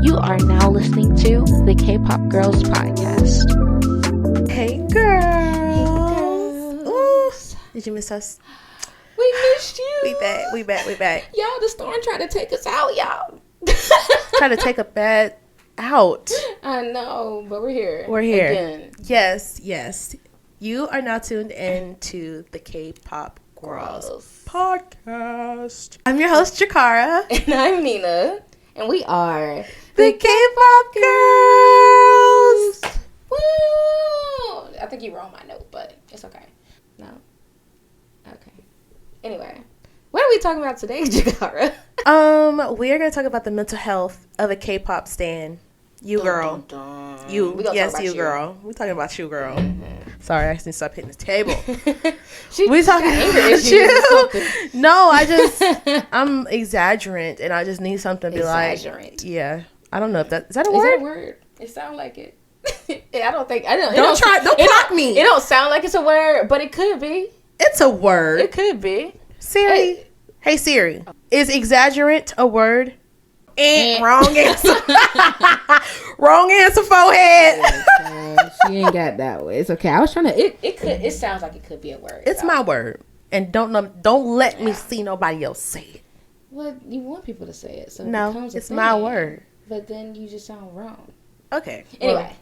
You are now listening to the K-Pop Girls Podcast. Hey girls. Ooh. Did you miss us? We missed you. We back. Y'all, the storm tried to take us out, y'all. Try to take a bed out. I know, but we're here. Again. Yes. You are now tuned in to the K-Pop Girls Podcast. I'm your host, Jacara. And I'm Nina. And we are the K-Pop Girls. Woo! I think you wrote my note, but it's okay. No? Okay. Anyway, what are we talking about today, Jacara? We are going to talk about the mental health of a K-pop stan. You girl. Dun. You. Yes, you girl. We're talking about you girl. Mm-hmm. Sorry, I accidentally stopped hitting the table. We talking about you. No, I'm exaggerant, and I just need something to be like. Yeah. I don't know if is that a word? Is that a word? It sounds like it. Don't block me. It don't sound like it's a word, but it could be. It's a word. It could be. Siri. Hey Siri. Is exaggerant a word? Wrong answer. Wrong answer, forehead. She ain't got that way. It's okay. I was trying to. It sounds like it could be a word. It's my word, and don't let me see nobody else say it. Well, you want people to say it, so no, it's my word. But then you just sound wrong. Okay. Anyway,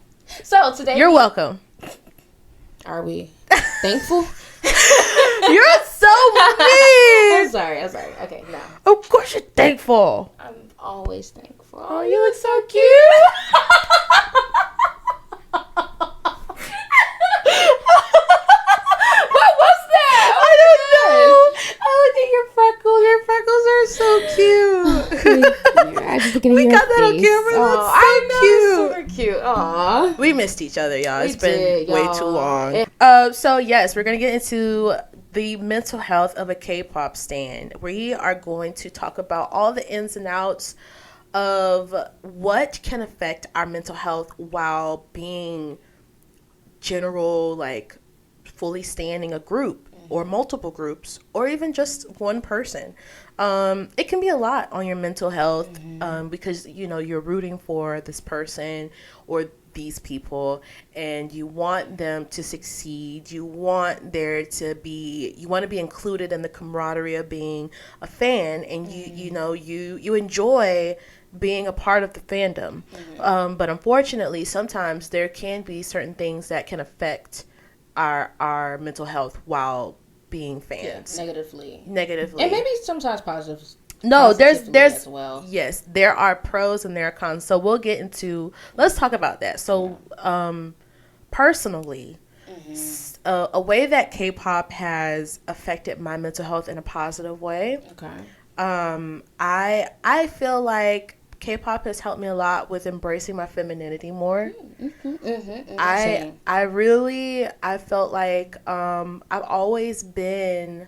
so today you're welcome. Are we thankful? You're so mean. I'm sorry. Okay, no. Of course you're thankful. I'm always thankful. Oh, you look so cute. What was that? I don't know. Oh, look at your freckles. Your freckles are so cute. We got that on camera. That's so cute. Super cute. Aww. We missed each other, y'all. It's been way too long. So yes, we're gonna get into the mental health of a K-pop stan. We are going to talk about all the ins and outs of what can affect our mental health while being general, like fully standing a group or multiple groups or even just one person. It can be a lot on your mental health because, you're rooting for this person or these people and you want them to succeed. You want to be included in the camaraderie of being a fan, and you enjoy being a part of the fandom. But unfortunately, sometimes there can be certain things that can affect our mental health while being fans. Yeah, negatively. And maybe sometimes positive. No, there's as well. Yes, there are pros and there are cons. So let's talk about that. So personally, a way that K-pop has affected my mental health in a positive way. Okay. I feel like K-pop has helped me a lot with embracing my femininity more. I felt like I've always been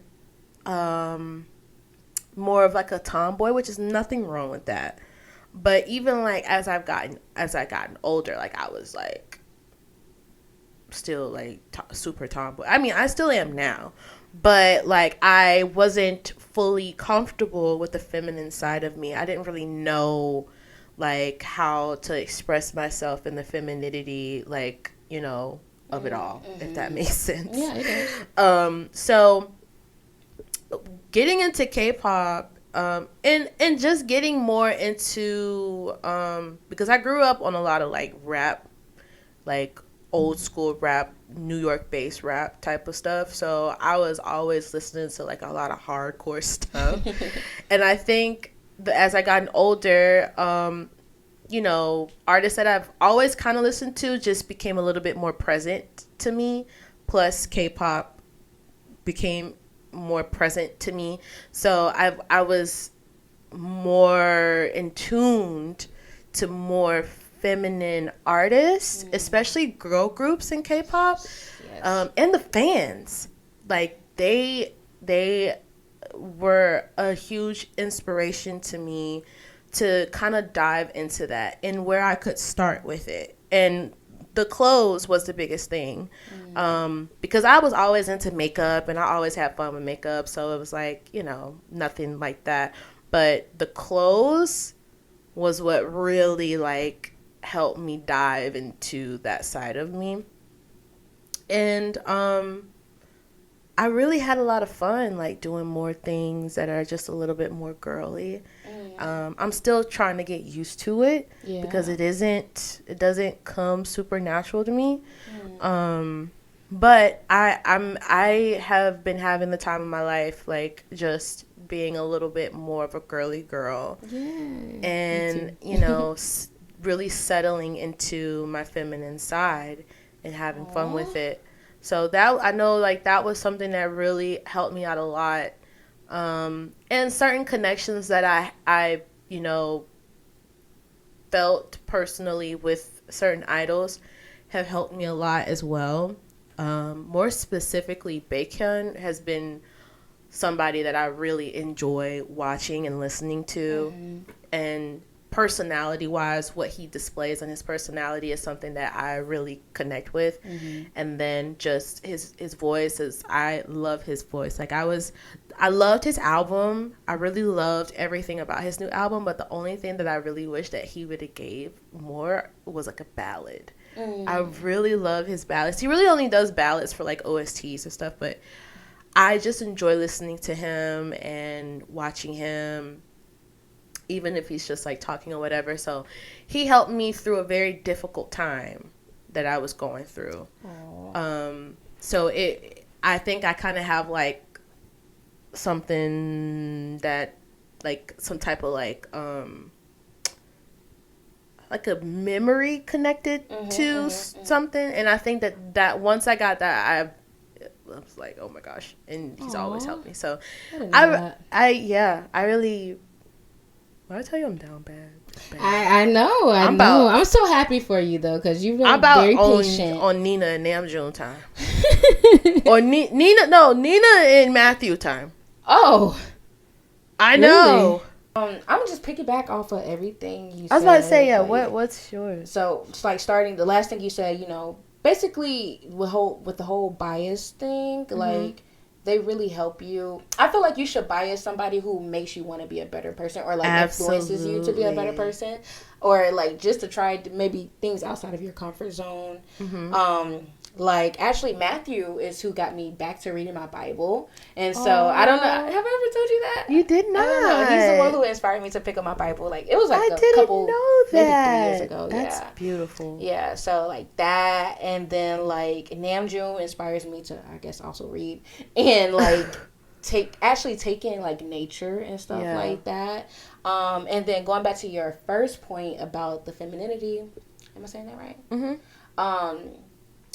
more of like a tomboy, which is nothing wrong with that. But even like as I gotten older, like I was like still like super tomboy. I mean, I still am now, but like I wasn't fully comfortable with the feminine side of me. I didn't really know like how to express myself in the femininity, like, of it all, if that makes sense. Yeah, it is. So getting into K-pop, and just getting more into, because I grew up on a lot of like rap, like old school rap, New York based rap type of stuff. So I was always listening to like a lot of hardcore stuff. And I think as I gotten older, artists that I've always kind of listened to just became a little bit more present to me. Plus K-pop became more present to me. So I was more in tuned to more feminine artists, especially girl groups in K-pop. Yes. And the fans, like they were a huge inspiration to me to kind of dive into that and where I could start with it. And the clothes was the biggest thing, because I was always into makeup and I always had fun with makeup. So it was like, nothing like that. But the clothes was what really like helped me dive into that side of me. And I really had a lot of fun, like doing more things that are just a little bit more girly. I'm still trying to get used to it because it doesn't come super natural to me. But I have been having the time of my life, like just being a little bit more of a girly girl, and really settling into my feminine side and having fun with it. So that I know, like that was something that really helped me out a lot. And certain connections that I felt personally with certain idols have helped me a lot as well. More specifically, Baekhyun has been somebody that I really enjoy watching and listening to. And personality-wise, what he displays on his personality is something that I really connect with. And then just his voice I love his voice. Like I loved his album. I really loved everything about his new album, but the only thing that I really wish that he would have gave more was like a ballad. I really love his ballads. He really only does ballads for like OSTs and stuff, but I just enjoy listening to him and watching him, even if he's just like talking or whatever. So he helped me through a very difficult time that I was going through. So I think I kind of have like something that like some type of like a memory connected to something. And I think that once I got that, I was like, oh my gosh. And he's always helped me. So I really, when I tell you I'm down bad. I know. I'm so happy for you though, because you've been very patient. On Nina and Namjoon time. Or Nina and Matthew time. Oh. I know. I'm gonna just piggyback off of everything you said. I was about to say, what's yours? So it's like starting the last thing you said, basically with the whole bias thing, like they really help you. I feel like you should bias somebody who makes you want to be a better person, or like influences you to be a better person, or like just to try maybe things outside of your comfort zone. Like, actually, Matthew is who got me back to reading my Bible. And so, I don't know. Have I ever told you that? You did not. I don't know. He's the one who inspired me to pick up my Bible. Like, it was like maybe 3 years ago. That's beautiful. Yeah, so, like, that. And then, like, Namjoon inspires me to, I guess, also read. And, like, taking, like, nature and stuff like that. And then going back to your first point about the femininity. Am I saying that right?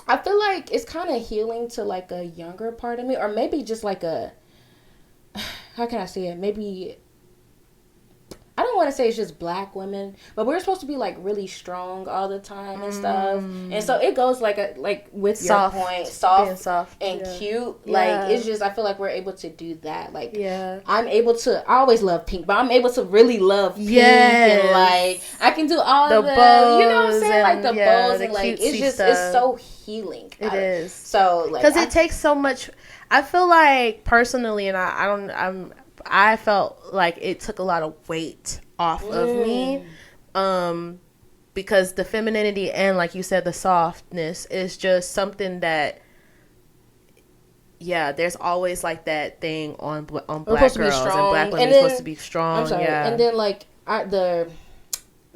I feel like it's kind of healing to like a younger part of me, or maybe just like how can I say it? Maybe, I don't want to say it's just black women, but we're supposed to be like really strong all the time and stuff. And so it goes like with your point, soft and cute. Yeah. Like, it's just, I feel like we're able to do that. Like, I always love pink, but I'm able to really love pink. And like, I can do all the bows, you know what I'm saying? Like the bows and like, it's just, stuff. It's so healing. It is. So like, because it takes so much. I feel like personally, and I felt like it took a lot of weight off of me, because the femininity and, like you said, the softness is just something that, there's always like that thing on black girls and black women. You're supposed to be strong. I'm sorry. And then like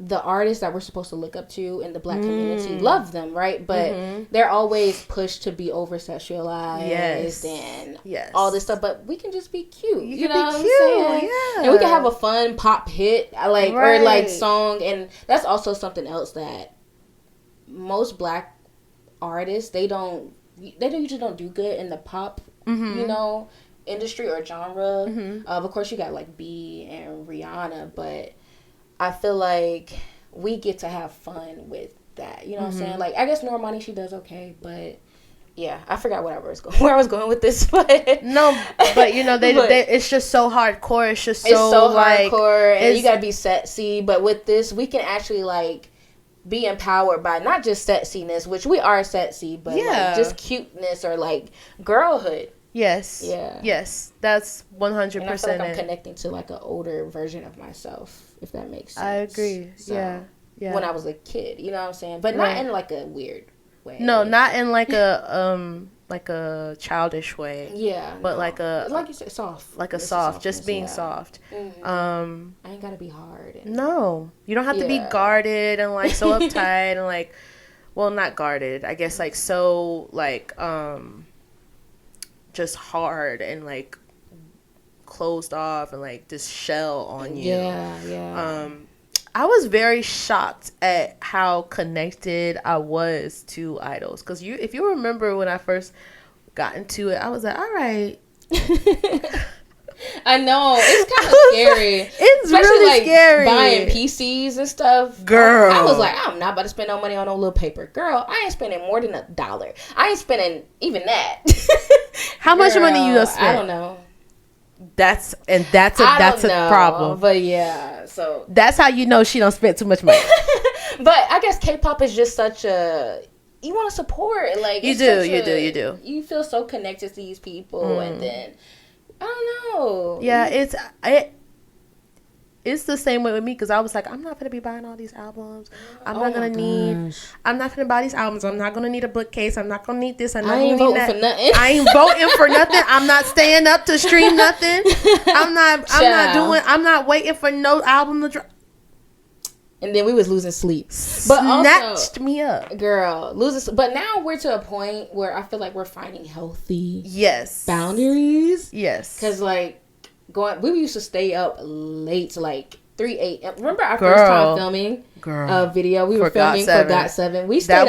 the artists that we're supposed to look up to in the black community, love them, right? But they're always pushed to be over sexualized and all this stuff. But we can just be cute. You know what I'm saying? Yeah. And we can have a fun pop hit, like or like song, and that's also something else that most black artists they usually don't do good in the pop, industry or genre. Of course, you got like B and Rihanna, but I feel like we get to have fun with that. You know what I'm saying? Like, I guess Normani, she does okay, but yeah, I forgot where I was going with this, but no, but it's just so hardcore. It's just so like, hardcore, and you gotta be sexy. But with this, we can actually like be empowered by not just sexiness, which we are sexy, but like just cuteness or like girlhood. Yes. Yeah. Yes. That's 100%. And I feel like I'm connecting to like an older version of myself if that makes sense. I agree. So, yeah. When I was a kid, you know what I'm saying? But not in like a weird way. No, not in like a childish way. Yeah. But like you said, soft. Like a soft, just being soft. Mm-hmm. I ain't gotta be hard. No. You don't have to be guarded and like so uptight and like, well, not guarded. I guess like so like just hard and like closed off and like this shell on you. Yeah. I was very shocked at how connected I was to idols. Because if you remember when I first got into it, I was like, all right. I know. It's kind of scary. It's especially really like scary. Buying PCs and stuff. Girl. I was like, I'm not about to spend no money on no little paper. Girl, I ain't spending more than $1. I ain't spending even that. How much money you spend? I don't know. That's a problem. But yeah, so that's how you know she don't spend too much money. But I guess K-pop is just such a, you want to support, like you do. You feel so connected to these people, and then I don't know. Yeah, it's the same way with me because I was like, I'm not gonna be buying all these albums. I'm not gonna buy these albums. I'm not gonna need a bookcase. I'm not gonna need this. I ain't voting for nothing. I ain't voting for nothing. I'm not staying up to stream nothing. I'm not waiting for no album to drop. And then we was losing sleep. But snatched me up, girl. But now we're to a point where I feel like we're finding healthy boundaries. Yes, because like. We used to stay up late to like 3 a.m. Remember our first time filming a video? We were filming for GOT7. We stayed up.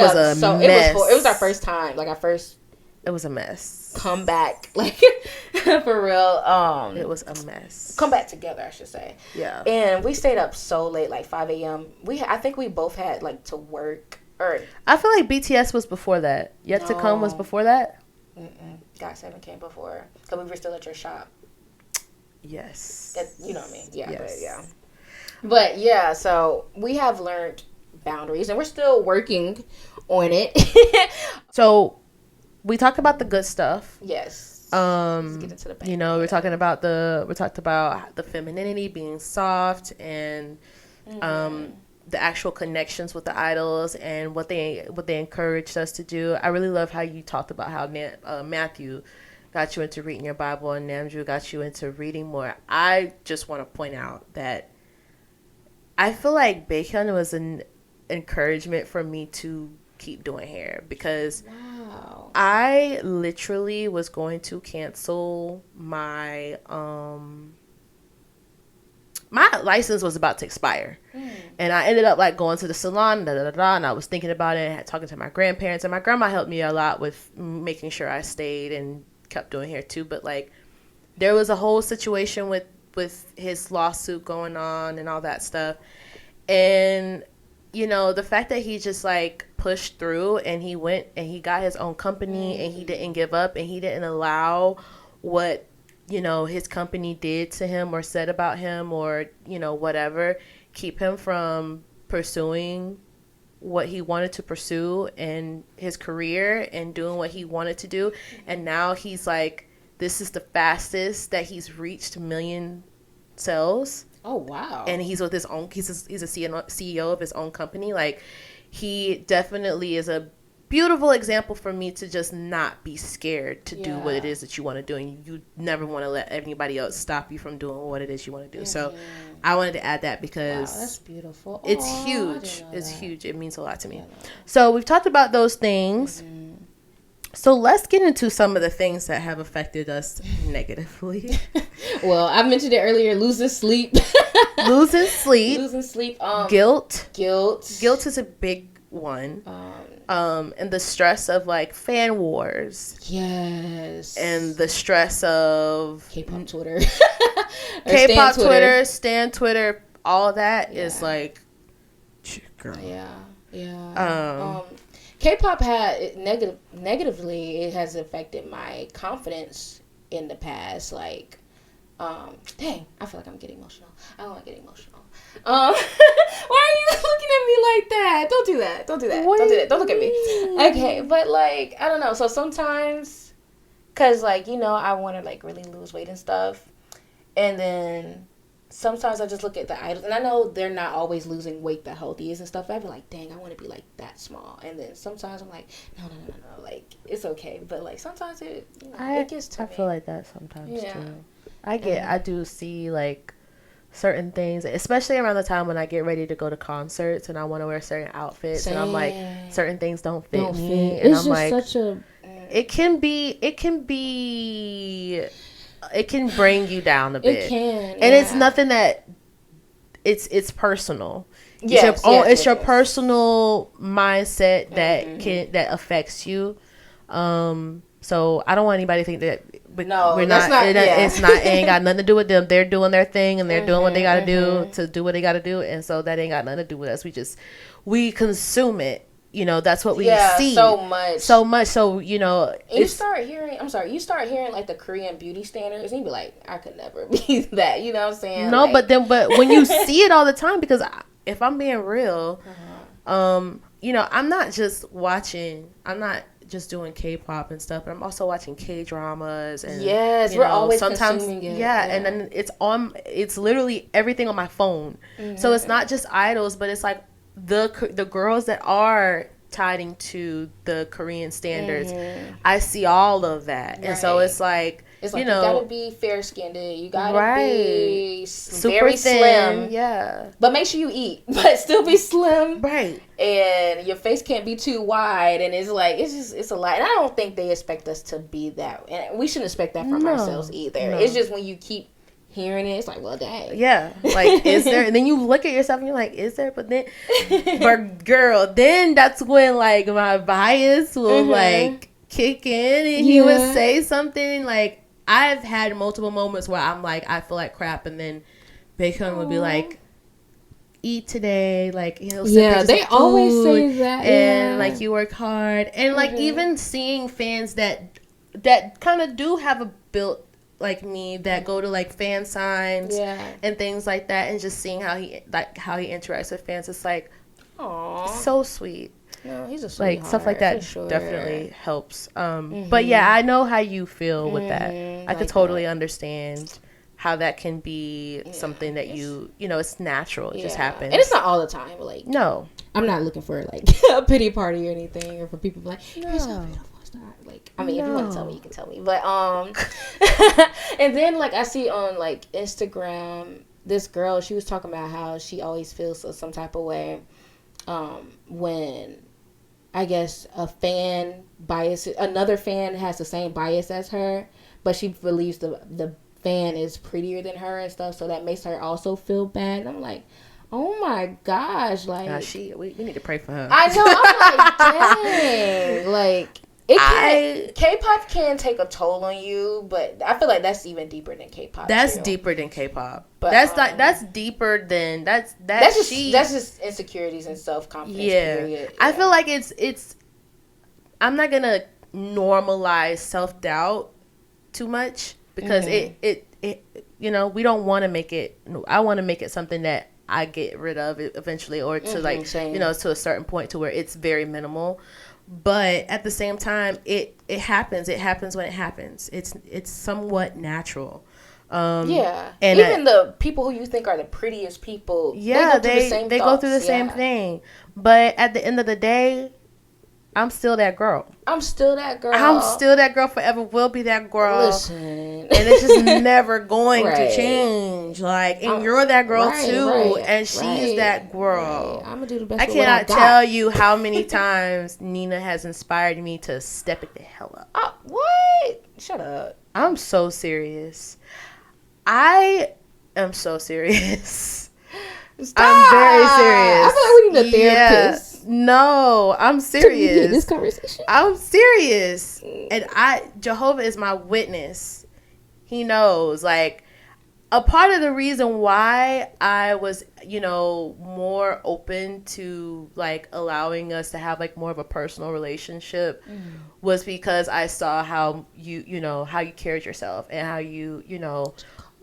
It was our first time. Like our first. It was a mess. Come back, like for real. It was a mess. Come back together, I should say. Yeah. And we stayed up so late, like 5 a.m. I think we both had like to work. I feel like BTS was before that. Yet to Come was before that. GOT7 came before because we were still at your shop. Yes. You know what I mean? Yeah. Yes. But yeah, so we have learned boundaries and we're still working on it. So we talked about the good stuff. Yes. Let's get into the we talked about the femininity being soft and the actual connections with the idols and what they encouraged us to do. I really love how you talked about how Matthew got you into reading your Bible and Namju got you into reading more. I just want to point out that I feel like Baekhyun was an encouragement for me to keep doing hair because I literally was going to cancel my my license was about to expire. And I ended up like going to the salon, and I was thinking about it, and talking to my grandparents, and my grandma helped me a lot with making sure I stayed and kept doing hair too. But like there was a whole situation with his lawsuit going on and all that stuff, and the fact that he just like pushed through and he went and he got his own company and he didn't give up and he didn't allow what his company did to him or said about him or whatever keep him from pursuing what he wanted to pursue in his career and doing what he wanted to do. And now he's like, this is the fastest that he's reached 1 million sales. Oh, wow. And he's with his own, he's a CEO of his own company. Like, he definitely is a beautiful example for me to just not be scared to do what it is that you want to do. And you never want to let anybody else stop you from doing what it is you want to do. So I wanted to add that because that's beautiful. It's huge. It's huge. It means a lot to me. So we've talked about those things. So let's get into some of the things that have affected us negatively. Well, I mentioned it earlier, losing sleep. Losing sleep. Guilt. Guilt is a big one. And the stress of like fan wars. Yes. And the stress of K-pop Twitter. K-pop Twitter, Stan Twitter, all of that is like, girl. Yeah. K-pop had negatively. It has affected my confidence in the past. Like, dang, I feel like I'm getting emotional. I don't want to get emotional. Why are you looking at me like that? Don't do that. Don't look at me. Okay, but like, I don't know. So sometimes, cause like I want to like really lose weight and stuff, and then sometimes I just look at the idols, and I know they're not always losing weight the healthiest and stuff. I'd be like, dang, I want to be like that small. And then sometimes I'm like, no, like it's okay. But like sometimes it gets to me. I feel like that sometimes too. I do see like certain things, especially around the time when I get ready to go to concerts and I want to wear certain outfits. Same. And I'm like, certain things don't fit me. And it's I'm just like, such a. It can bring you down a bit. It can. And it's nothing that it's personal. It's your personal mindset that affects you. So I don't want anybody to think that we're not. It's not. It ain't got nothing to do with them. They're doing their thing and they're doing what they got to do to do what they got to do, and so that ain't got nothing to do with us. We consume it. That's what we see so much. So you start hearing like the Korean beauty standards, and you be like, I could never be that. You know what I'm saying? No, like, but when you see it all the time, because if I'm being real, I'm not just doing K-pop and stuff, but I'm also watching K-dramas and we're always sometimes consuming it. And then it's literally everything on my phone. So it's not just idols, but it's like the girls that are tied into the Korean standards. I see all of that. Right. And so it's like you gotta be fair skinned, you gotta be super very thin, slim, but make sure you eat, but still be slim, right? And your face can't be too wide, and it's a lot. And I don't think they expect us to be that, and we shouldn't expect that from ourselves either. It's just when you keep hearing it, it's like, well, dang. Yeah. Like, is there? And then you look at yourself and you're like, is there? But girl, then that's when, like, my bias will, like, kick in and he would say something. Like, I've had multiple moments where I'm like, I feel like crap. And then Bacon would be like, eat today. Like, they always say that. And, like, you work hard. And, like, even seeing fans that kind of do have a built like me that go to like fan signs and things like that, and just seeing how he interacts with fans, it's like, aww, so sweet. No, he's a sweetheart. Like stuff like that definitely helps. But yeah, I know how you feel with that. I could totally understand how that can be something that it's natural. It just happens, and it's not all the time. Like, no, I'm not looking for like a pity party or anything, or for people to be like, you're so beautiful. Like, I mean, if you want to tell me, you can tell me. But and then like I see on like Instagram, this girl, she was talking about how she always feels some type of way when I guess another fan has the same bias as her, but she believes the fan is prettier than her and stuff, so that makes her also feel bad. And I'm like, oh my gosh, like we need to pray for her. I know. I'm like, dang, like. K-pop can take a toll on you, but I feel like that's even deeper than K-pop. That's deeper than K-pop. But that's deeper than that's just insecurities and self-confidence. Yeah. I feel like it's. I'm not gonna normalize self-doubt too much because it we don't want to make it. I want to make it something that I get rid of eventually, or to to a certain point to where it's very minimal. But at the same time, it happens. It happens when it happens. It's somewhat natural. And even the people who you think are the prettiest people, they go through the same thing. But at the end of the day, I'm still that girl. I'm still that girl. Forever will be that girl. Listen. And it's just never going to change. Like, and you're that girl too. And she's that girl. I'm going to do the best I cannot tell you how many times Nina has inspired me to step it the hell up. What? Shut up. I'm so serious. I am so serious. Stop. I'm very serious. I feel like we need a therapist. No, I'm serious. This conversation. I'm serious. And Jehovah is my witness. He knows. Like, a part of the reason why I was, more open to, like, allowing us to have, like, more of a personal relationship was because I saw how how you carried yourself and how you,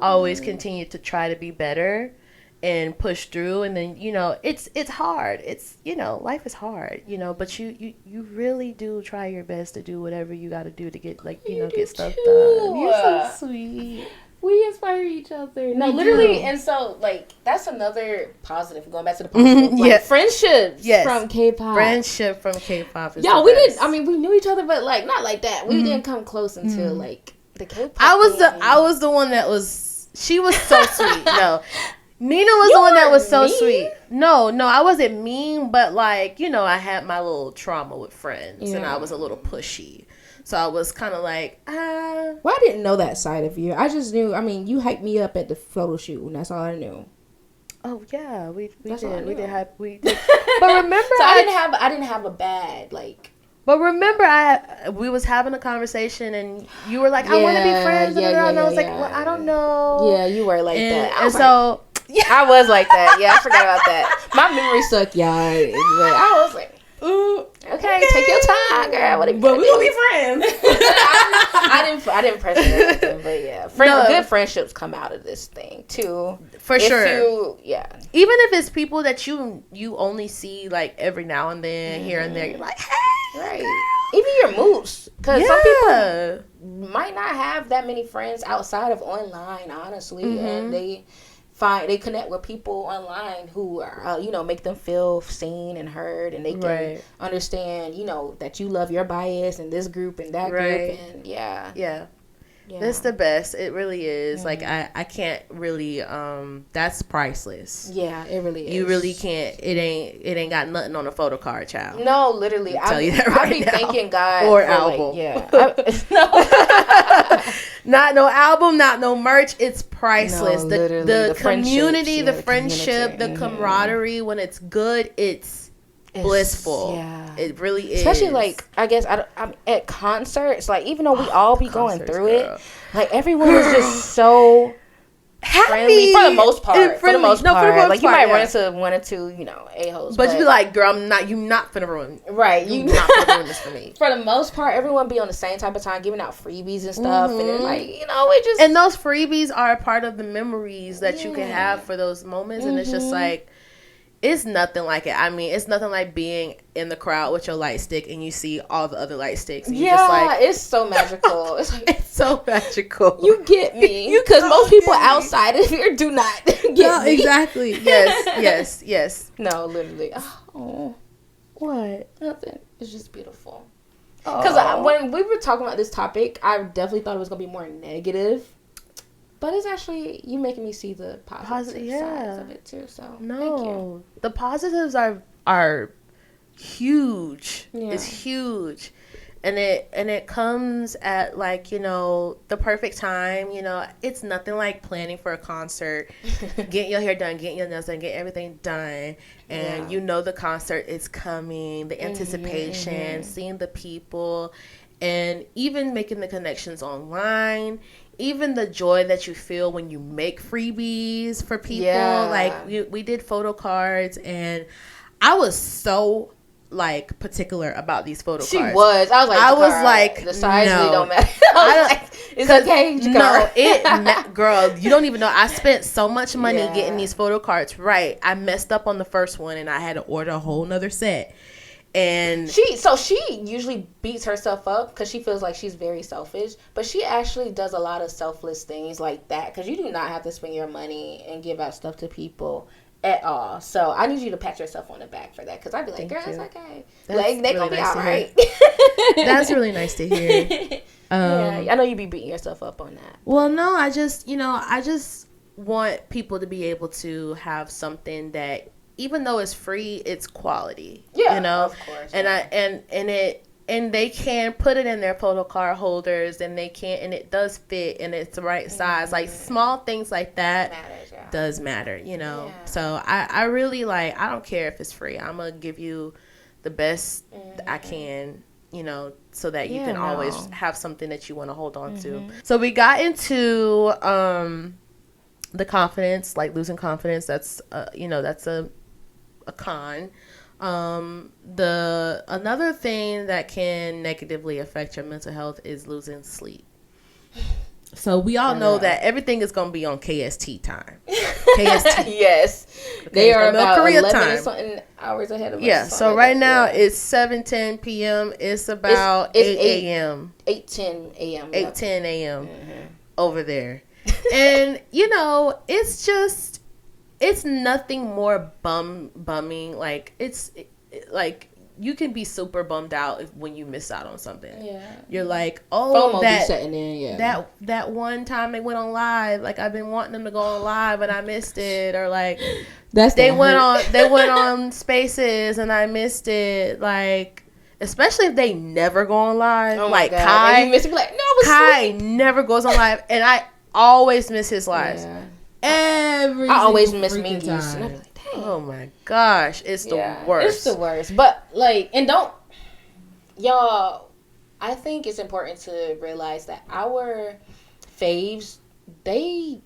always continued to try to be better and push through. And then, it's hard. It's, life is hard, but you really do try your best to do whatever you got to do to get, like, get stuff done. You're so sweet. We inspire each other. No, literally. And so, like, that's another positive. Going back to the positive. Like, friendships from K-pop. Friendship from K-pop is we didn't, I mean, we knew each other, but, like, not like that. We didn't come close until, like, the K-pop I was the one that was, she was so sweet. No. Nina was the one that was so sweet. No, I wasn't mean, but, like, you know, I had my little trauma with friends, and I was a little pushy. So I was kind of like, Well, I didn't know that side of you. I just knew, I mean, you hyped me up at the photo shoot, and that's all I knew. Oh, yeah, we did. We did. But remember, so I didn't have a bad, like. But remember, we was having a conversation, and you were like, I want to be friends. And I was like, well, I don't know. Yeah, you were like that. And so. Yeah, I was like that. Yeah, I forgot about that. My memory sucked, y'all. But I was like, okay, take your time, girl. But we gonna be friends. I didn't press it, but yeah, good friendships come out of this thing too. For sure. Even if it's people that you only see like every now and then, here and there, you're like, hey, right. Even your moves, because some people might not have that many friends outside of online, honestly, and they connect with people online who are, make them feel seen and heard, and they can understand, that you love your bias and this group and that group, and yeah. That's the best. It really is. Like I can't really. That's priceless. Yeah, it really is. You really can't. It ain't got nothing on a photo card, child. No, literally. I'll tell you that right now. I be thanking God or for, album. No. Not no album, not no merch. It's priceless. No, the community, the friendship, the camaraderie. When it's good, it's blissful. Yeah, it really is. Especially like, I guess I'm at concerts. Like, even though we all be going through it, like everyone is just so friendly for the most part. For the most part, like you might run into one or two, a-holes. But you be like, girl, you not finna ruin. Right, you not finna ruin this for me. For the most part, everyone be on the same type of time, giving out freebies and stuff, and then like, it just. And those freebies are a part of the memories that you can have for those moments, and it's just like. It's nothing like it. I mean, it's nothing like being in the crowd with your light stick and you see all the other light sticks. And you're just like, it's so magical. It's like, it's so magical. You get me. Because most people outside of here do not get me. Exactly. Yes. No, literally. Oh. What? Nothing. It's just beautiful. Because when we were talking about this topic, I definitely thought it was going to be more negative. But it's actually, you making me see the positive sides of it too. So thank you. The positives are huge. Yeah. It's huge, and it comes at like the perfect time. It's nothing like planning for a concert, getting your hair done, getting your nails done, get everything done, and the concert is coming. The anticipation, seeing the people, and even making the connections online. Even the joy that you feel when you make freebies for people. Like, we did photo cards, and I was so, like, particular about these photo cards. She was. I was like, the size really don't matter. It's okay. Girl, you don't even know. I spent so much money getting these photo cards right. I messed up on the first one, and I had to order a whole nother set. And she usually beats herself up because she feels like she's very selfish, but she actually does a lot of selfless things like that, because you do not have to spend your money and give out stuff to people at all. So I need you to pat yourself on the back for that, because I'd be like, girl, it's okay. Like, they gonna be all right. That's really nice to hear. I know you be beating yourself up on that. Well, no, I just want people to be able to have something that, even though it's free, it's quality. Yeah, of course. And they can put it in their photo card holders, and it does fit, and it's the right size. Like, small things like that does matter, Yeah. So I really I don't care if it's free. I'm gonna give you the best I can, so that you can always have something that you want to hold on to. So we got into the confidence, like losing confidence. That's that's a con. Another thing that can negatively affect your mental health is losing sleep. So we all know that everything is going to be on KST time. KST. Yes. Okay, they are about Korea 11 time. Something hours ahead of us. Yeah. So right now it's 7:10 p.m. It's about 8 a.m. 8:10 a.m. 8:10 a.m. over there. And it's nothing more bumming. Like like you can be super bummed out when you miss out on something. Yeah, you're like, oh, FOMO be setting in. Yeah, that one time they went on live. Like I've been wanting them to go on live and I missed it, or like they went on Spaces and I missed it. Like especially if they never go on live. Like Kai, you miss it, like, no, Kai never goes on live, and I always miss his lives. Yeah. I always miss Mingy's. Oh my gosh, it's the worst. It's the worst. But like, and y'all, I think it's important to realize that our faves, they,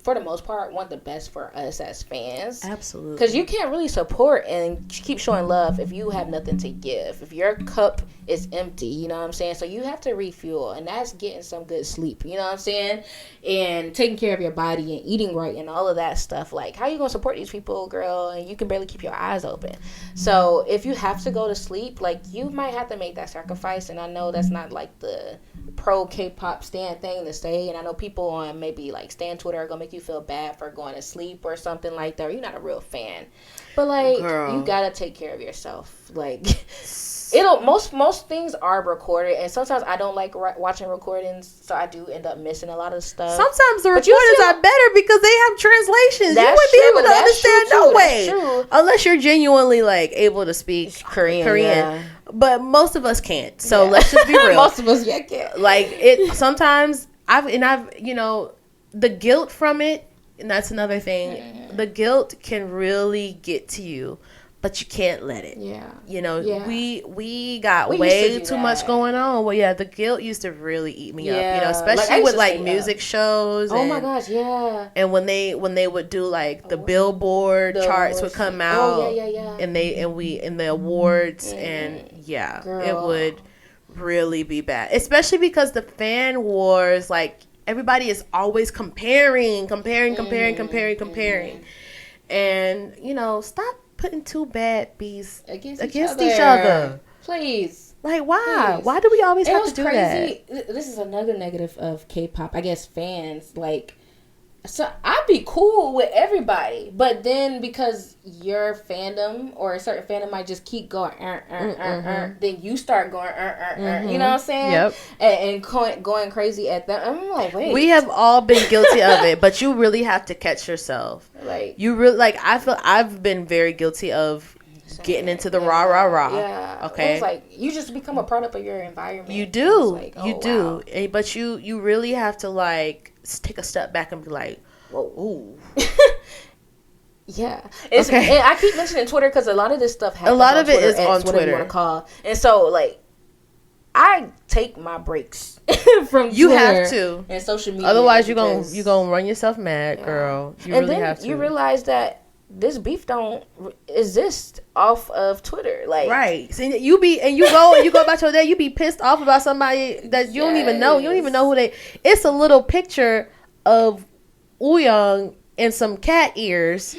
for the most part, want the best for us as fans. Absolutely. Because you can't really support and keep showing love if you have nothing to give. If your cup is empty, you know what I'm saying? So you have to refuel, and that's getting some good sleep, you know what I'm saying? And taking care of your body and eating right and all of that stuff. Like, how you going to support these people, girl, and you can barely keep your eyes open? So if you have to go to sleep, like, you might have to make that sacrifice. And I know that's not like the pro K-pop stan thing to say, and I know people on maybe like stan Twitter are gonna make you feel bad for going to sleep or something like that, or you're not a real fan, but like, girl, you gotta take care of yourself. Like, most things are recorded, and sometimes I don't like watching recordings, so I do end up missing a lot of stuff. Sometimes the recordings are better because they have translations. You wouldn't be able to understand no way, unless you're genuinely like able to speak Korean. Yeah. But most of us can't. So let's just be real. Most of us can't. Like, it sometimes I've the guilt from it, and that's another thing. Mm-hmm. The guilt can really get to you, but you can't let it. Yeah. We got way too much going on. Well, yeah, the guilt used to really eat me up, especially with like music shows. Oh my gosh, yeah. And when they would do like the Billboard charts would come out. Oh, yeah. And the awards, and girl, it would really be bad. Especially because the fan wars, like, everybody is always comparing. And, stop putting two bad bees against each other. Please. Like, why? Please. Why do we always have to do that? This is another negative of K-pop, I guess, fans. Like, so I'd be cool with everybody, but then because your fandom or a certain fandom might just keep going, then you start going, you know what I'm saying? Yep. And going crazy at them. I'm like, wait. We have all been guilty of it, but you really have to catch yourself. Like, you really, like, I feel I've been very guilty of getting into the rah. Yeah. Okay. It's like you just become a product of your environment. You do. Like, oh, you do. Wow. But you really have to like take a step back and be like, whoa. Ooh. Yeah. It's okay. And I keep mentioning Twitter because a lot of this stuff happens. A lot of it is on Twitter. You want to call. And so like, I take my breaks from you Twitter have to and social media. Otherwise, you're gonna run yourself mad, girl. You and really then have to. You realize that this beef don't exist off of Twitter, like, right. So you go about your day, you be pissed off about somebody that you don't even know. You don't even know who they. It's a little picture of Wooyoung and some cat ears.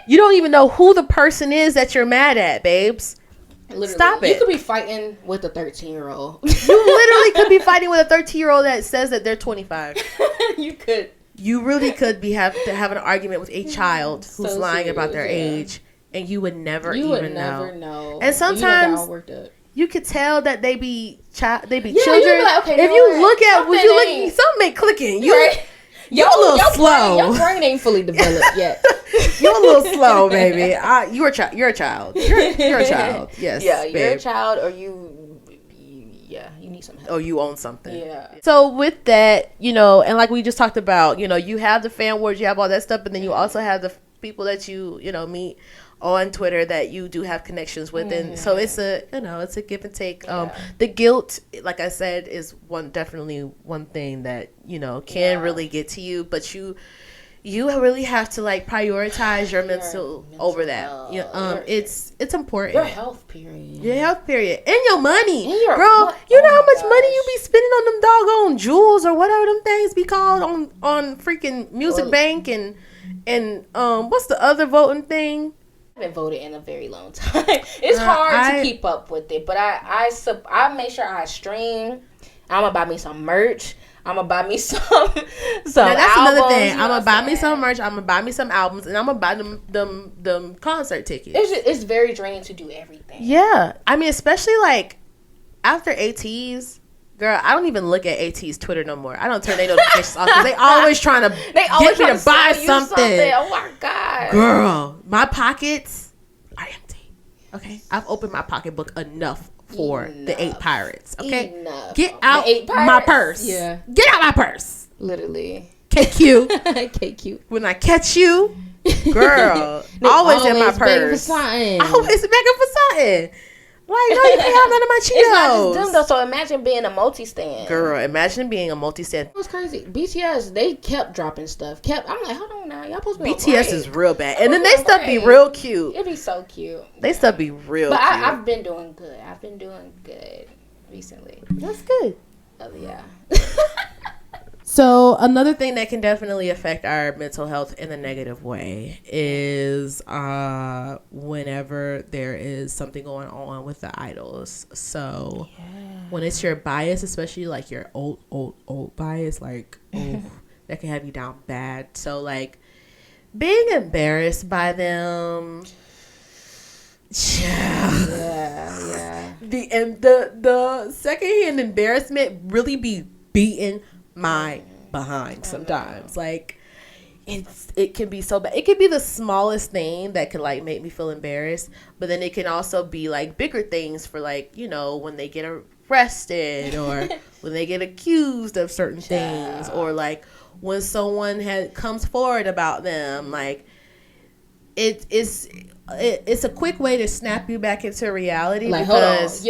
You don't even know who the person is that you're mad at, babes. Literally. Stop it. You could be fighting with a 13-year-old. You literally could be fighting with a 13-year-old that says that they're 25. You could. You really could have an argument with a child who's lying about their age, and you would never know. And sometimes you could tell that they be children. Like, okay, if you look at something ain't clicking. You're a little slow. Your brain ain't fully developed yet. You're a little slow, baby. You're a child. You're a child. Yes. Yeah, you're a child, or you need some help. Oh, you own something. Yeah. So with that, and like we just talked about, you have the fan wars, you have all that stuff, but then you also have the people that you meet on Twitter that you do have connections with, and so it's a give and take. The guilt, like I said, is definitely one thing that can really get to you, but you really have to like prioritize your mental over that. It's important. Your health period. And your money. Bro, you know how much money you be spending on them doggone jewels or whatever them things be called on freaking Music Bank and what's the other voting thing? I haven't voted in a very long time. It's hard to keep up with it, but I make sure I stream. I'm gonna buy me some merch. I'm gonna buy me some now, that's albums, another thing. I'm gonna buy me some merch. I'm gonna buy me some albums, and I'm gonna buy them concert tickets. It's very draining to do everything. Yeah, I mean, especially like after ATs. Girl, I don't even look at AT's Twitter no more. I don't turn their notifications off because they always trying to get me to buy something. Oh my God. Girl, my pockets are empty. Okay? I've opened my pocketbook enough for the 8 pirates. Okay? Enough. Get out my purse. Yeah. Get out my purse. Literally. KQ. KQ. When I catch you, girl, always in my purse. Always begging for something. Like, no, you can't have none of my Cheetos. It's not just them, though. So imagine being a multi-stand. Girl, imagine being a multi-stand. It was crazy. BTS, they kept dropping stuff. I'm like, hold on now. Y'all supposed to be BTS is real bad. And then they stuff be real cute. It'd be so cute. They stuff be real cute. But I've been doing good. I've been doing good recently. That's good. Oh, yeah. So another thing that can definitely affect our mental health in a negative way is whenever there is something going on with the idols. So when it's your bias, especially like your old bias, like that can have you down bad. So like being embarrassed by them. Yeah. The secondhand embarrassment really be beating my behind sometimes. Like it can be so bad. It could be the smallest thing that could like make me feel embarrassed, but then it can also be like bigger things for like, you know, when they get arrested or when they get accused of certain things, or like when someone comes forward about them. Like it's a quick way to snap you back into reality, like, because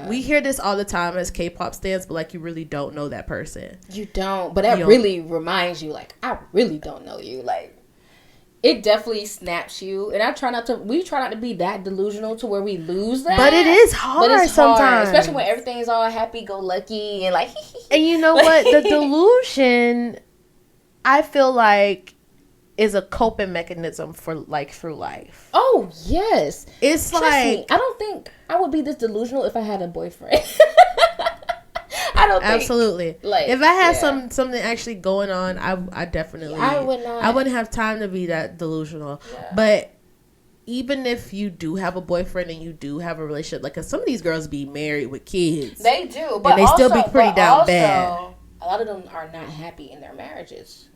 we hear this all the time as K-pop stans, but like you really don't know that person. You don't, but that really reminds you, like, I really don't know you. Like, it definitely snaps you, and we try not to be that delusional to where we lose that. But it is hard sometimes, especially when everything is all happy-go-lucky and like. And you know what? The delusion, I feel like, is a coping mechanism for like through life. Oh yes, it's trust like me, I don't think I would be this delusional if I had a boyfriend. I don't think, absolutely. Like if I had something actually going on, I definitely I would not. I wouldn't have time to be that delusional. Yeah. But even if you do have a boyfriend and you do have a relationship, like, 'cause some of these girls be married with kids, they do, but and they still be pretty down bad. A lot of them are not happy in their marriages.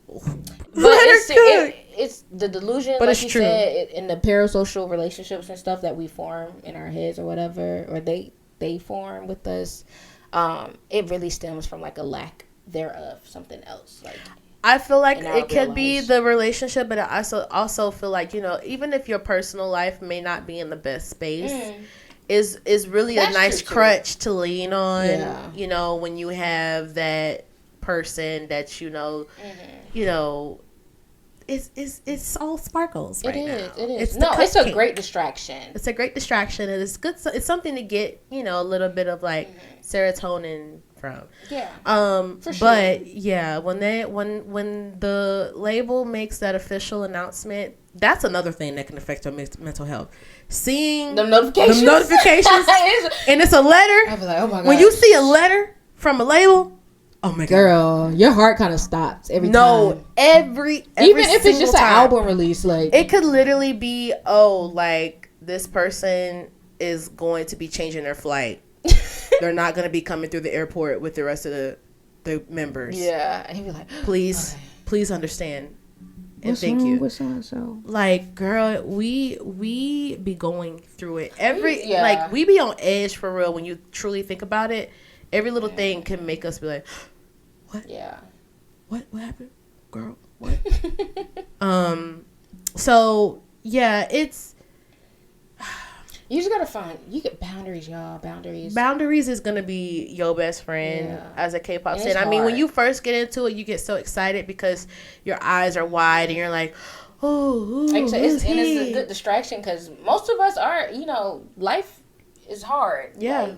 But it's the delusion, but like it's true. Said, in the parasocial relationships and stuff that we form in our heads or whatever, or they form with us. It really stems from like a lack thereof, something else. Like I feel like it could be the relationship, but I also feel like, you know, even if your personal life may not be in the best space, is really a nice crutch to lean on. Yeah. You know, when you have that person that you know, it's all sparkles right now. It is. It's a great distraction. It's a great distraction, and it's good. It's something to get, you know, a little bit of like serotonin from. Yeah. For sure. But yeah, when the label makes that official announcement, that's another thing that can affect your mental health. Seeing the notifications, and it's a letter. I was like, oh my god. When you see a letter from a label. Oh my god, girl, your heart kind of stops every time. No, every even if it's just an album release, like it could literally be, like this person is going to be changing their flight. They're not going to be coming through the airport with the rest of the members. Yeah, and he'd be like, please understand and what's thank you. So? Like, girl, we be going through it like we be on edge for real when you truly think about it. Every little thing can make us be like, what? Yeah. What happened? Girl, what? So, yeah, it's... You just gotta get boundaries, y'all. Boundaries is gonna be your best friend as a K-pop fan. I mean, when you first get into it, you get so excited because your eyes are wide and you're like, it's a good distraction because most of us are, life is hard. Yeah. Like,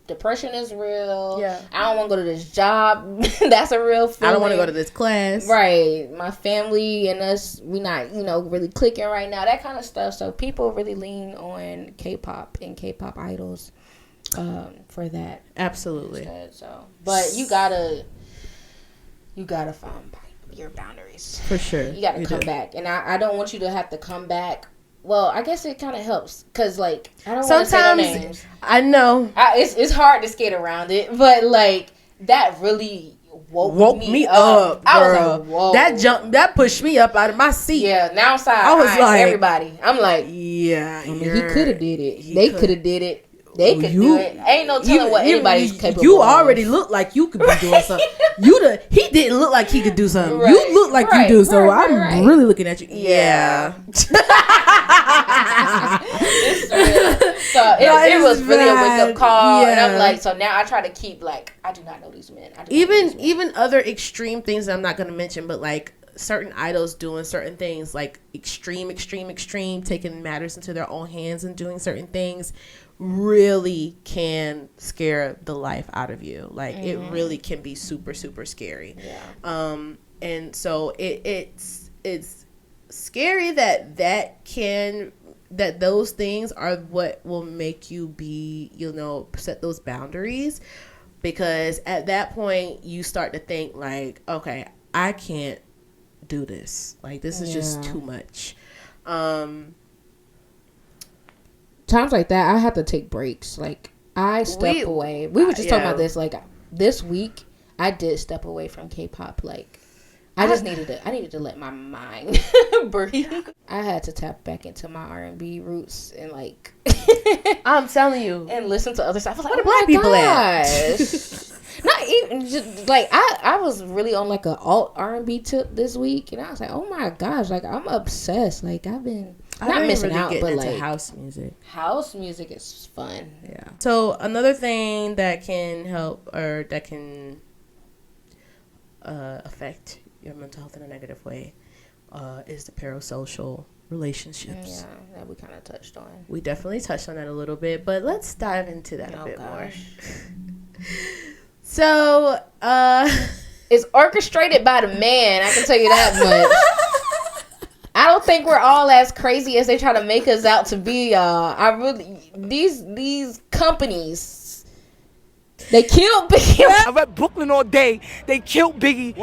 depression is real. Yeah. I don't want to go to this job. That's a real feeling. I don't want to go to this class. Right. My family and us, we not, really clicking right now. That kind of stuff. So people really lean on K-pop and K-pop idols for that. Absolutely. Instead, so, but you gotta find your boundaries. For sure. You gotta come back. And I don't want you to have to come back. Well, I guess it kind of helps. Because, like, I don't want to say no names. I know. It's hard to skate around it. But, like, that really woke me up. I was like, whoa. That pushed me up out of my seat. Yeah, now I was like, everybody. I'm like, yeah, he could have did it. They could have did it. They could do it. Ain't no telling what anybody's capable of. You already look like you could be doing something. He didn't look like he could do something. Right. You look like you do. So I'm really looking at you. Yeah. It's real. So it was really a wake up call. Yeah. And I'm like, so now I try to keep, like, I do not know these men. Even other extreme things that I'm not going to mention, but like certain idols doing certain things, like extreme, taking matters into their own hands and doing certain things, really can scare the life out of you. Like it really can be super, super scary. Yeah. And so it's scary that those things are what will make you be, set those boundaries, because at that point you start to think like, okay, I can't do this. Like this is just too much. Times like that, I have to take breaks. Like, I step away. We were just talking about this. Like, this week, I did step away from K-pop. Like, I needed to let my mind breathe. I had to tap back into my R&B roots and, like... I'm telling you. And listen to other stuff. I was like, what black people at? Not even, just, like, I was really on, like, an alt R&B tip this week. And I was like, oh, my gosh. Like, I'm obsessed. Like, I've been... Not missing really out, but like house music. House music is fun. Yeah. So another thing that can help or that can affect your mental health in a negative way is the parasocial relationships. Yeah, that we kind of touched on. We definitely touched on that a little bit, but let's dive into that a bit more. So, it's orchestrated by the man. I can tell you that much. I don't think we're all as crazy as they try to make us out to be, y'all. These companies, they killed Biggie. I read Brooklyn all day. They killed Biggie.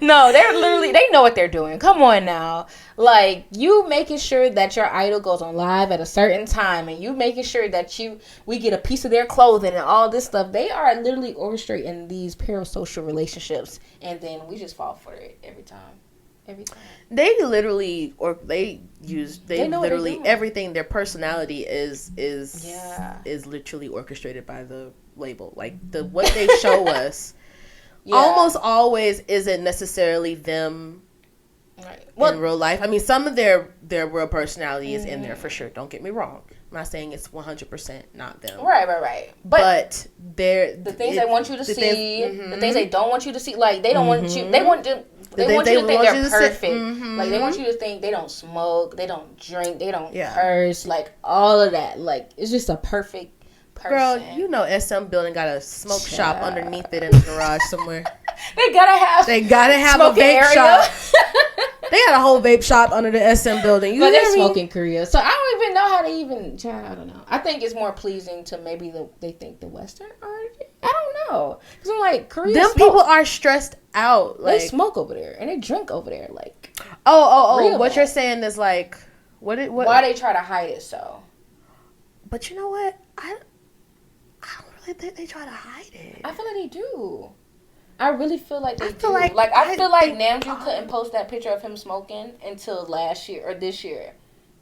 No, they know what they're doing. Come on now. Like, you making sure that your idol goes on live at a certain time, and you making sure that we get a piece of their clothing and all this stuff. They are literally orchestrating these parasocial relationships, and then we just fall for it every time. They literally, everything. Their personality is literally orchestrated by the label. Like what they show us. Yeah. Almost always isn't necessarily them in real life. I mean, some of their real personality is in there for sure. Don't get me wrong. I'm not saying it's 100% not them. Right. But the things they want you to see, the things they don't want you to see, like they don't want you. They want you to think they're perfect. Like they want you to think they don't smoke, they don't drink, they don't curse, like all of that. Like it's just a perfect. Person. Girl, SM building got a smoke shop underneath it in the garage somewhere. They gotta have a vape shop. They got a whole vape shop under the SM building. But they smoke in Korea, so I don't even know how they even. I don't know. I think it's more pleasing to maybe they think the Western art. I don't know, because I'm like Korea. Them people are stressed out. Like, they smoke over there and they drink over there. Like what you're saying is like what? Why they try to hide it so? But you know what? I don't really think they try to hide it. I feel like they do. I really feel like they do. I feel like Namjoon couldn't post that picture of him smoking until last year or this year.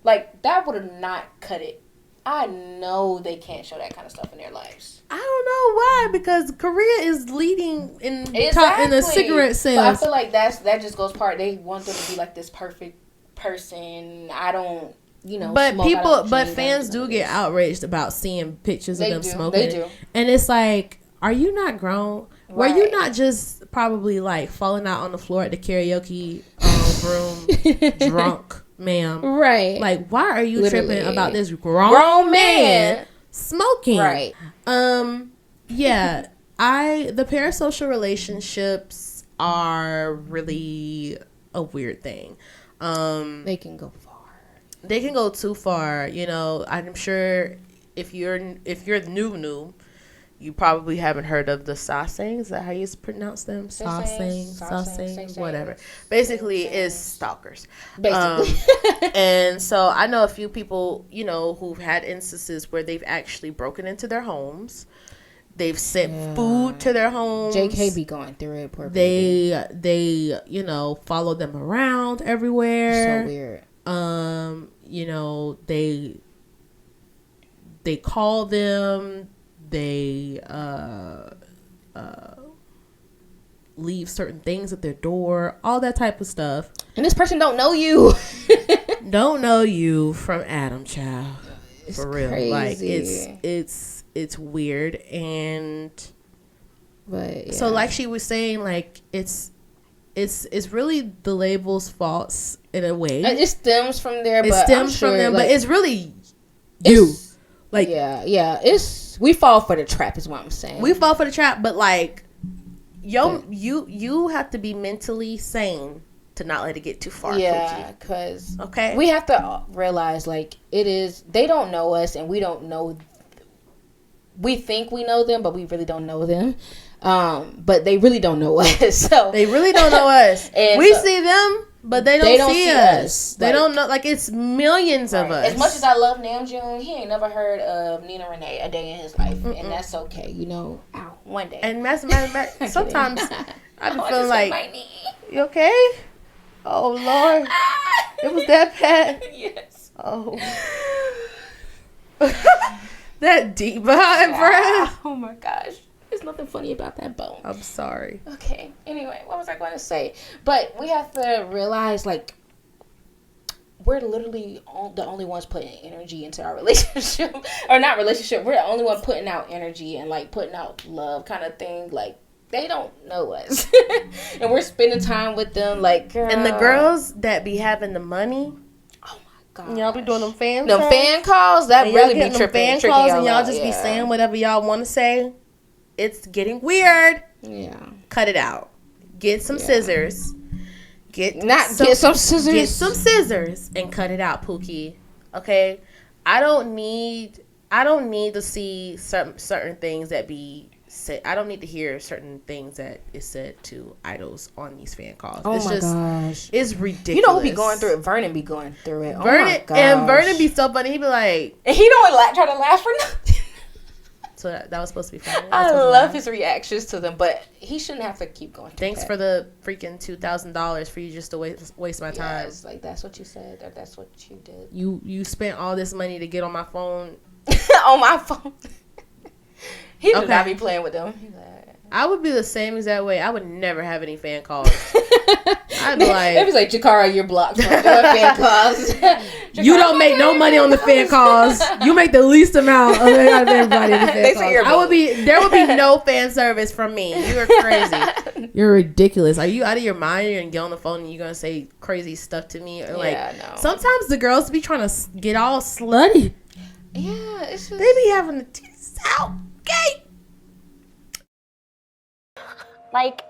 Like, that would have not cut it. I know they can't show that kind of stuff in their lives. I don't know why, because Korea is leading in the cigarette sales. But I feel like that just goes part. They want them to be like this perfect person. I don't. But fans do get outraged about seeing pictures of them smoking. They do. And it's like, are you not grown? Right. Were you not just probably like falling out on the floor at the karaoke room drunk, ma'am? Right. Like, why are you tripping about this grown man smoking? Right. Yeah. The parasocial relationships are really a weird thing. They can go far. they can go too far. You know, I'm sure if you're new, you probably haven't heard of the sasaengs. Is that how you pronounce them? Sasaengs, whatever. Basically, it's stalkers. Basically. And so I know a few people, you know, who've had instances where they've actually broken into their homes. They've sent food to their homes. JK be going through it. Poor baby. They, you know, follow them around everywhere. So weird. You know, they call them. They leave certain things at their door, all that type of stuff. And this person don't know you. Don't know you from Adam, child. It's for real. crazy. Like it's weird. And but so like she was saying, like it's really the label's faults in a way. It stems from there, but it's really you. Like we fall for the trap is what I'm saying. We fall for the trap, but like you have to be mentally sane to not let it get too far. Yeah, because okay, we have to realize like they don't know us and we don't know. We think we know them, but we really don't know them. But they really don't know us. So they really don't know us. And we see them. But they don't see us. They don't know. Like, it's millions of us. As much as I love Namjoon, he ain't never heard of Nina Renee a day in his life. Mm-mm. And that's okay. You know, one day. And sometimes I be feeling like, you okay? Oh, Lord. It was that bad? Yes. Oh. That deep behind breath. Oh, my gosh. There's nothing funny about that bone. I'm sorry. Okay. Anyway, what was I going to say? But we have to realize, like, we're literally the only ones putting energy into our relationship. Or not relationship. We're the only one putting out energy and, like, putting out love kind of thing. Like, they don't know us. And we're spending time with them, like, girl. And the girls that be having the money. Oh, my God. Y'all be doing them fan calls? That really be tripping. Fan calls and y'all just be saying whatever y'all want to say. It's getting weird. Yeah. Cut it out. Get some scissors. Get some scissors and cut it out, Pookie. Okay? I don't need to see certain things that be said. I don't need to hear certain things that is said to idols on these fan calls. Oh my gosh. It's ridiculous. You know who be going through it? Vernon be going through it. Vernon, oh my gosh. And Vernon be so funny. He be like, and he don't try to laugh for nothing. So that was supposed to be funny. I love his reactions to them, but he shouldn't have to keep going. Thanks for the freaking $2,000 for you just to waste my time. It's like that's what you said, or that's what you did. You spent all this money to get on my phone. On my phone. He would not be playing with them. I would be the same exact way. I would never have any fan calls. I'd be like, it was like, Jacara, you're blocked from doing fan calls. You don't make no money on the fan calls. You make the least amount of everybody in the fan calls. There would be no fan service from me. You are crazy. You're ridiculous. Are you out of your mind? You're gonna get on the phone and you're gonna say crazy stuff to me? Or no. Sometimes the girls be trying to get all slutty. Yeah, it's just... They be having the tits out. Okay. Like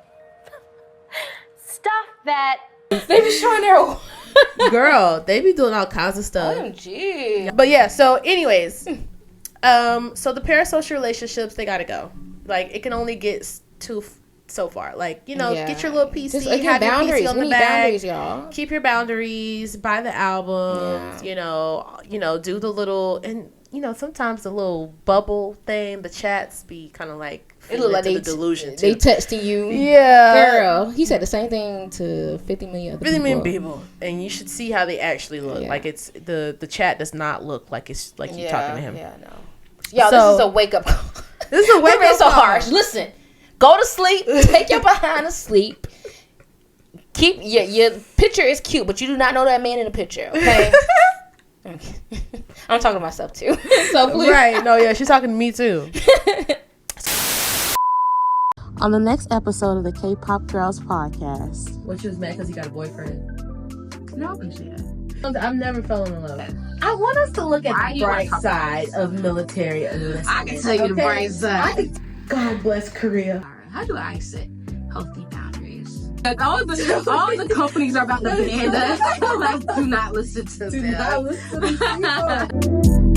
stuff that they be showing their girl, they be doing all kinds of stuff. OMG. But yeah, so anyways, so the parasocial relationships, they gotta go. Like, it can only get so far. Like, you know, get your little PC, just, have boundaries. Your PC on the bag, y'all. Keep your boundaries, buy the albums, you know, do the little, and you know, sometimes the little bubble thing, the chats be kind of like, it look like the delusion too. They texting you. Yeah. Girl, he said the same thing to 50 million other 50 million people. And you should see how they actually look. Yeah. Like, it's the chat does not look like it's like you're talking to him. Yeah, no. Yo, this is a wake up call. This is a wake up call. So harsh. Listen, go to sleep. Take your behind to sleep. Keep your picture is cute, but you do not know that man in the picture, okay? I'm talking to myself too. So please. Right. No, yeah, she's talking to me too. On the next episode of the K-Pop Girls podcast. What, you was mad because he got a boyfriend? No, I can say that. I've never fallen in love. I want us to look at the bright side of military enlistment. I can tell you the bright side. God bless Korea. How do I set healthy boundaries? Like, all the companies are about to ban us. Like, do not listen to them. Do not listen to these people.